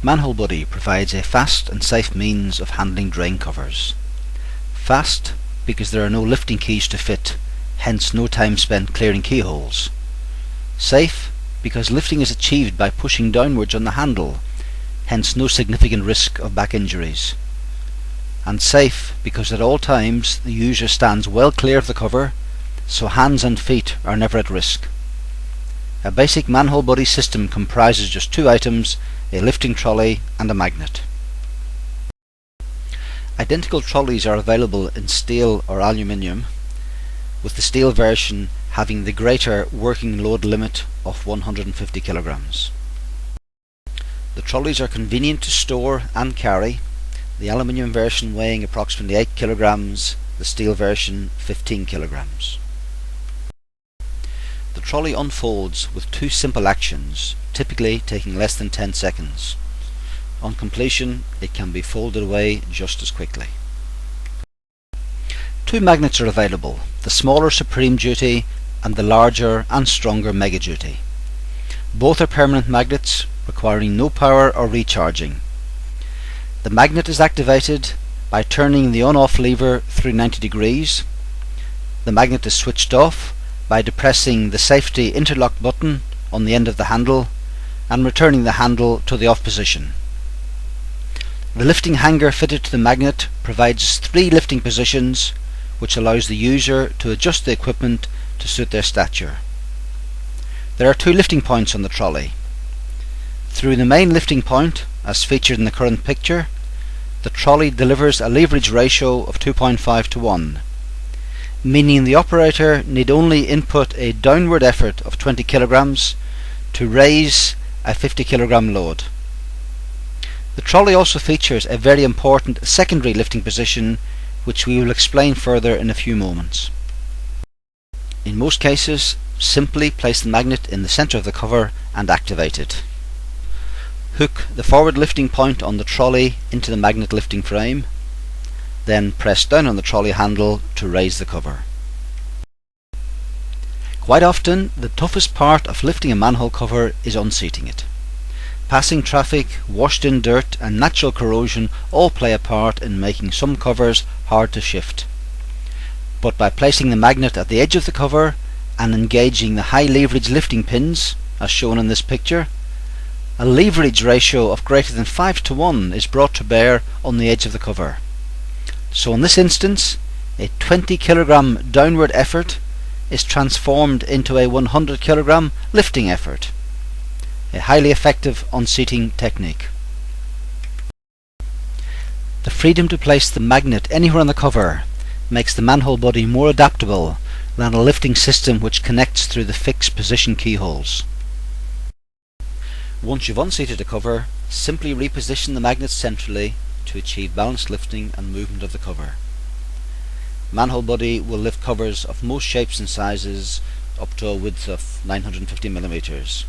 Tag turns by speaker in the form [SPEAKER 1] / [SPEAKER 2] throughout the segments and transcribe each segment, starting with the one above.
[SPEAKER 1] Manhole Buddy provides a fast and safe means of handling drain covers. Fast because there are no lifting keys to fit, hence no time spent clearing keyholes. Safe because lifting is achieved by pushing downwards on the handle, hence no significant risk of back injuries. And safe because at all times the user stands well clear of the cover, so hands and feet are never at risk. A basic Manhole Buddy system comprises just two items, a lifting trolley and a magnet. Identical trolleys are available in steel or aluminium, with the steel version having the greater working load limit of 150 kilograms. The trolleys are convenient to store and carry, the aluminium version weighing approximately 8 kilograms, the steel version 15 kilograms. The trolley unfolds with two simple actions, typically taking less than 10 seconds. On completion, it can be folded away just as quickly. Two magnets are available, the smaller Supreme Duty and the larger and stronger Mega Duty. Both are permanent magnets requiring no power or recharging. The magnet is activated by turning the on-off lever through 90 degrees. The magnet is switched off by depressing the safety interlock button on the end of the handle and returning the handle to the off position. The lifting hanger fitted to the magnet provides 3 lifting positions, which allows the user to adjust the equipment to suit their stature. There are 2 lifting points on the trolley. Through the main lifting point, as featured in the current picture, the trolley delivers a leverage ratio of 2.5 to 1, meaning the operator need only input a downward effort of 20 kilograms to raise a 50 kilogram load. The trolley also features a very important secondary lifting position, which we will explain further in a few moments. In most cases, simply place the magnet in the center of the cover and activate it. Hook the forward lifting point on the trolley into the magnet lifting frame, then press down on the trolley handle to raise the cover. Quite often, the toughest part of lifting a manhole cover is unseating it. Passing traffic, washed in dirt and natural corrosion all play a part in making some covers hard to shift. But by placing the magnet at the edge of the cover and engaging the high leverage lifting pins, as shown in this picture, a leverage ratio of greater than 5 to 1 is brought to bear on the edge of the cover. So in this instance, a 20 kilogram downward effort is transformed into a 100 kilogram lifting effort. A highly effective unseating technique. The freedom to place the magnet anywhere on the cover makes the Manhole Buddy more adaptable than a lifting system which connects through the fixed position keyholes. Once you've unseated a cover, simply reposition the magnet centrally to achieve balanced lifting and movement of the cover. Manhole Buddy will lift covers of most shapes and sizes up to a width of 950 millimeters.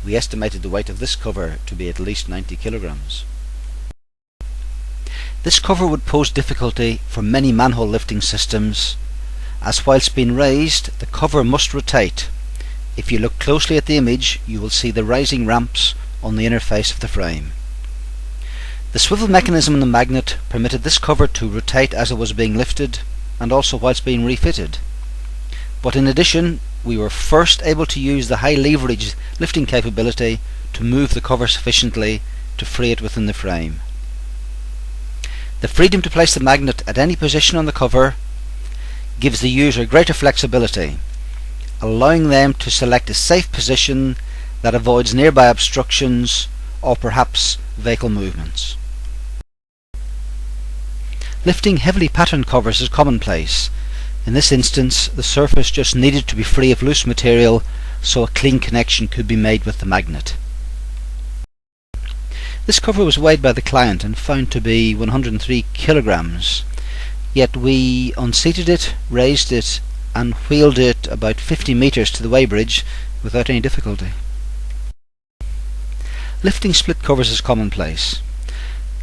[SPEAKER 1] We estimated the weight of this cover to be at least 90 kilograms. This cover would pose difficulty for many manhole lifting systems, as whilst being raised, the cover must rotate. If you look closely at the image, you will see the rising ramps on the inner face of the frame. The swivel mechanism in the magnet permitted this cover to rotate as it was being lifted, and also whilst being refitted. But in addition, we were first able to use the high leverage lifting capability to move the cover sufficiently to free it within the frame. The freedom to place the magnet at any position on the cover gives the user greater flexibility, allowing them to select a safe position that avoids nearby obstructions or perhaps vehicle movements. Lifting heavily patterned covers is commonplace. In this instance, the surface just needed to be free of loose material so a clean connection could be made with the magnet. This cover was weighed by the client and found to be 103 kilograms, yet we unseated it, raised it and wheeled it about 50 meters to the weighbridge without any difficulty. Lifting split covers is commonplace.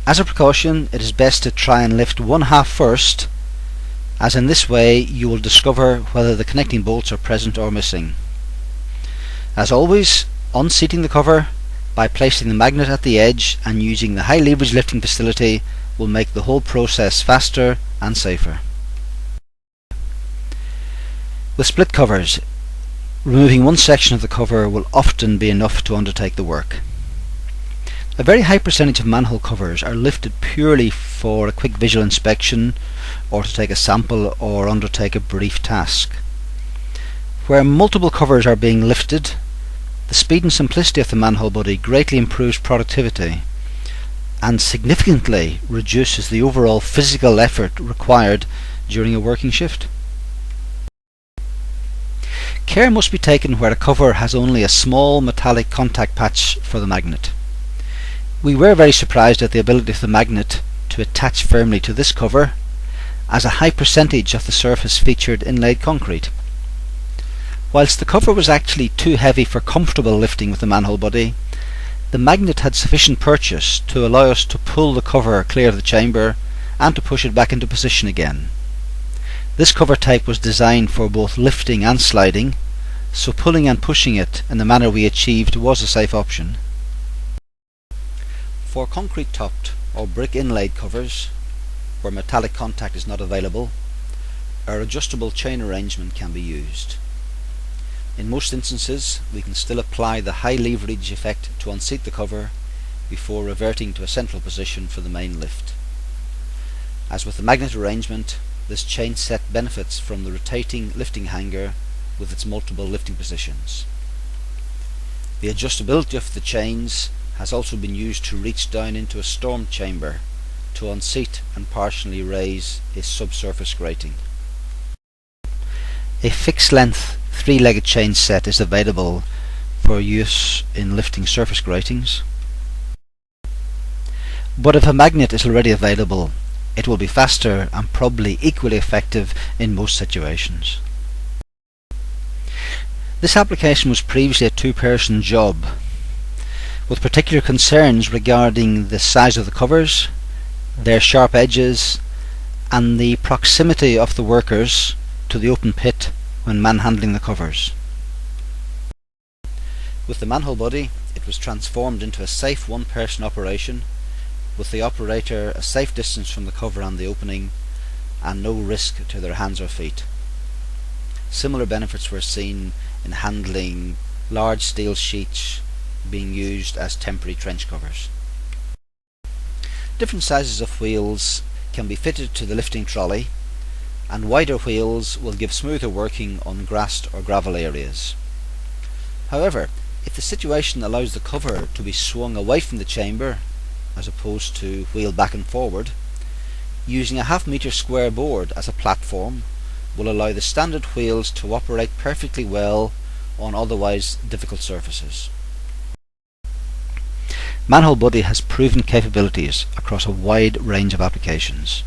[SPEAKER 1] As a precaution, it is best to try and lift one half first, as in this way you will discover whether the connecting bolts are present or missing. As always, unseating the cover, by placing the magnet at the edge and using the high leverage lifting facility will make the whole process faster and safer. With split covers, removing one section of the cover will often be enough to undertake the work. A very high percentage of manhole covers are lifted purely for a quick visual inspection or to take a sample or undertake a brief task. Where multiple covers are being lifted, the speed and simplicity of the manhole body greatly improves productivity and significantly reduces the overall physical effort required during a working shift. Care must be taken where a cover has only a small metallic contact patch for the magnet. We were very surprised at the ability of the magnet to attach firmly to this cover, as a high percentage of the surface featured inlaid concrete. Whilst the cover was actually too heavy for comfortable lifting with the manhole body, the magnet had sufficient purchase to allow us to pull the cover clear of the chamber and to push it back into position again. This cover type was designed for both lifting and sliding, so pulling and pushing it in the manner we achieved was a safe option. For concrete topped or brick inlaid covers, where metallic contact is not available, our adjustable chain arrangement can be used. In most instances, we can still apply the high leverage effect to unseat the cover before reverting to a central position for the main lift. As with the magnet arrangement, this chain set benefits from the rotating lifting hanger with its multiple lifting positions. The adjustability of the chains has also been used to reach down into a storm chamber to unseat and partially raise a subsurface grating. A fixed length 3-legged chain set is available for use in lifting surface gratings, but if a magnet is already available, it will be faster and probably equally effective in most situations. This application was previously a two-person job, with particular concerns regarding the size of the covers, their sharp edges, and the proximity of the workers to the open pit when manhandling the covers. With the manhole body, it was transformed into a safe one-person operation, with the operator a safe distance from the cover and the opening, and no risk to their hands or feet. Similar benefits were seen in handling large steel sheets being used as temporary trench covers. Different sizes of wheels can be fitted to the lifting trolley, and wider wheels will give smoother working on grassed or gravel areas. However, if the situation allows the cover to be swung away from the chamber as opposed to wheel back and forward, using a half-metre square board as a platform will allow the standard wheels to operate perfectly well on otherwise difficult surfaces. Manhole body has proven capabilities across a wide range of applications.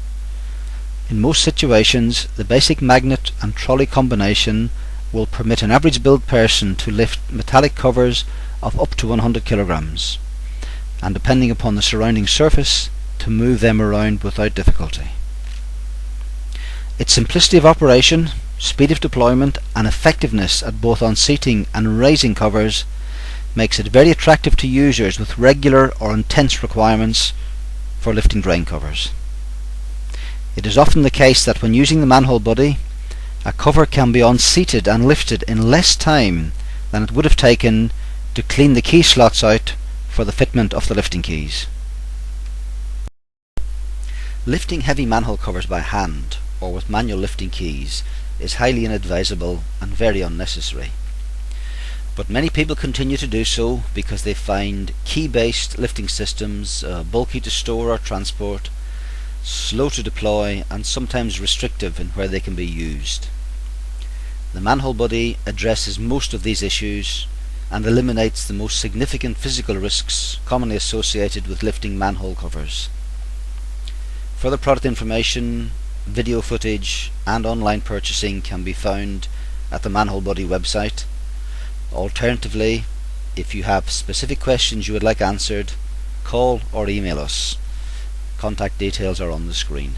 [SPEAKER 1] In most situations, the basic magnet and trolley combination will permit an average build person to lift metallic covers of up to 100 kilograms, and depending upon the surrounding surface, to move them around without difficulty. Its simplicity of operation, speed of deployment, and effectiveness at both unseating and raising covers makes it very attractive to users with regular or intense requirements for lifting drain covers. It is often the case that when using the manhole body, a cover can be unseated and lifted in less time than it would have taken to clean the key slots out for the fitment of the lifting keys. Lifting heavy manhole covers by hand or with manual lifting keys is highly inadvisable and very unnecessary. But many people continue to do so because they find key-based lifting systems bulky to store or transport, slow to deploy, and sometimes restrictive in where they can be used. The manhole body addresses most of these issues and eliminates the most significant physical risks commonly associated with lifting manhole covers. Further product information, video footage, and online purchasing can be found at the Manhole Body website. Alternatively, if you have specific questions you would like answered, call or email us. Contact details are on the screen.